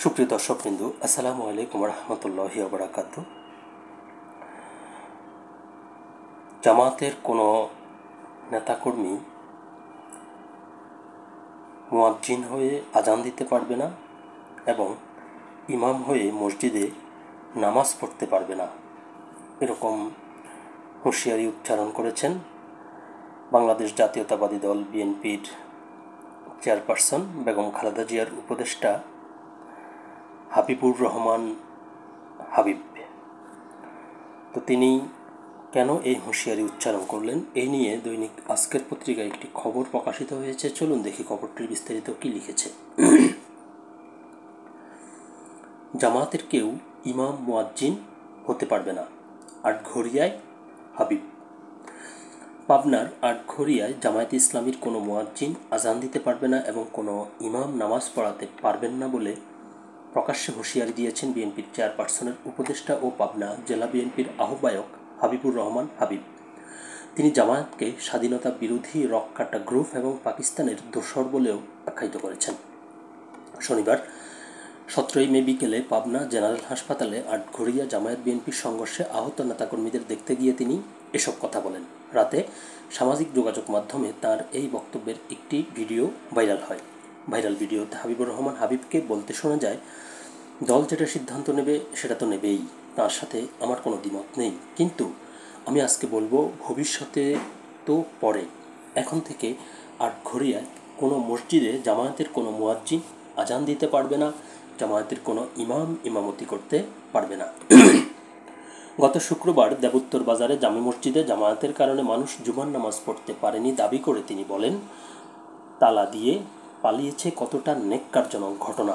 সুপ্রিয় দর্শকবৃন্দু, আসসালামু আলাইকুম রহমতুল্লাহি ওয়া বারাকাতুহু। জামাতের কোনো নেতাকর্মী মুয়াজ্জিন হয়ে আজান দিতে পারবে না এবং ইমাম হয়ে মসজিদে নামাজ পড়তে পারবে না, এরকম হুঁশিয়ারি উচ্চারণ করেছেন বাংলাদেশ জাতীয়তাবাদী দল বিএনপির চেয়ারপারসন বেগম খালেদা জিয়ার উপদেষ্টা হাবিবুর রহমান হাবিব। তো তিনি কেন এই হুঁশিয়ারি উচ্চারণ করলেন, এই নিয়ে দৈনিক আজকের পত্রিকায় একটি খবর প্রকাশিত হয়েছে। চলুন দেখি খবরটির বিস্তারিত কী লিখেছে। জামাতের কেউ ইমাম মুয়াজ্জিন হতে পারবে না, আটঘরিয়ায় হাবিব। পাবনার আটঘরিয়ায় জামায়াতে ইসলামীর কোনো মুয়াজ্জিন আজান দিতে পারবে না এবং কোনো ইমাম নামাজ পড়াতে পারবেন না বলে প্রকাশ্যে হুঁশিয়ারি দিয়েছেন বিএনপির চেয়ারপারসনের উপদেষ্টা ও পাবনা জেলা বিএনপির আহ্বায়ক হাবিবুর রহমান হাবিব। তিনি জামায়াতকে স্বাধীনতা বিরোধী রককাটা গ্রুপ এবং পাকিস্তানের দোসর বলেও আখ্যায়িত করেছেন। শনিবার 17 মে বিকেলে পাবনা জেনারেল হাসপাতালে আটঘরিয়া জামায়াত বিএনপির সংঘর্ষে আহত নেতাকর্মীদের দেখতে গিয়ে তিনি এসব কথা বলেন। রাতে সামাজিক যোগাযোগ মাধ্যমে তার এই বক্তব্যের একটি ভিডিও ভাইরাল হয়। ভাইরাল ভিডিওতে হাবিবুর রহমান হাবিবকে বলতে শোনা যায়, দল যেটা সিদ্ধান্ত নেবে সেটা তো নেবেই, তার সাথে আমার কোনো দ্বিমত নেই, কিন্তু আমি আজকে বলবো ভবিষ্যতে তো পরে, এখন থেকে আটঘরিয়ায় কোনো মসজিদে জামায়াতের কোনো মুয়াজ্জিন আজান দিতে পারবে না, জামায়াতের কোনো ইমাম ইমামতি করতে পারবে না। গত শুক্রবার দেবোত্তর বাজারে জামে মসজিদে জামায়াতের কারণে মানুষ জুমার নামাজ পড়তে পারেনি দাবি করে তিনি বলেন, তালা দিয়ে পালিয়েছে কতটা নেক্কারজনক ঘটনা।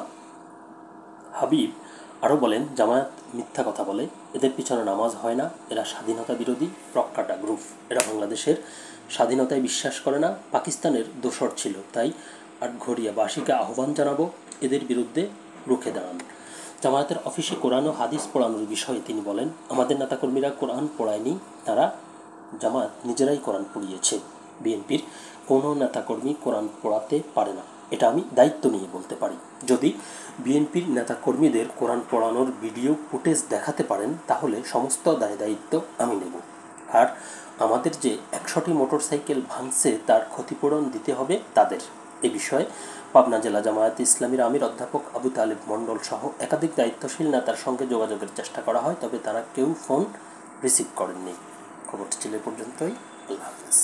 হাবিব আরও বলেন, জামায়াত মিথ্যা কথা বলে, এদের পিছনে নামাজ হয় না, এরা স্বাধীনতা বিরোধী রককাটা গ্রুপ, এরা বাংলাদেশের স্বাধীনতায় বিশ্বাস করে না, পাকিস্তানের দোসর ছিল, তাই আটঘরিয়াবাসীকে আহ্বান জানাবো এদের বিরুদ্ধে রুখে দাঁড়ান। জামায়াতের অফিসে কোরআন ও হাদিস পড়ানোর বিষয়ে তিনি বলেন, আমাদের নেতাকর্মীরা কোরআন পড়ায়নি, তারা জামায়াত নিজেরাই কোরআন পড়িয়েছে। বিএনপির কোনো নেতাকর্মী কোরআন পড়াতে পারে না, এটা আমি দায়িত্ব নিয়ে বলতে পারি। যদি বিএনপির নেতাকর্মীদের কোরআন পড়ানোর ভিডিও ফুটেজ দেখাতে পারেন তাহলে সমস্ত দায়িত্ব আমি নেব। আর আমাদের যে 100টি মোটরসাইকেল ভাঙছে তার ক্ষতিপূরণ দিতে হবে তাদের। এ বিষয়ে পাবনা জেলা জামায়াত ইসলামীর আমির অধ্যাপক আবু তালেব মণ্ডল সহ একাধিক দায়িত্বশীল নেতার সঙ্গে যোগাযোগের চেষ্টা করা হয়, তবে তারা কেউ ফোন রিসিভ করেননি। খবরটি ছিল এ পর্যন্তই। আল্লাহ হাফেজ।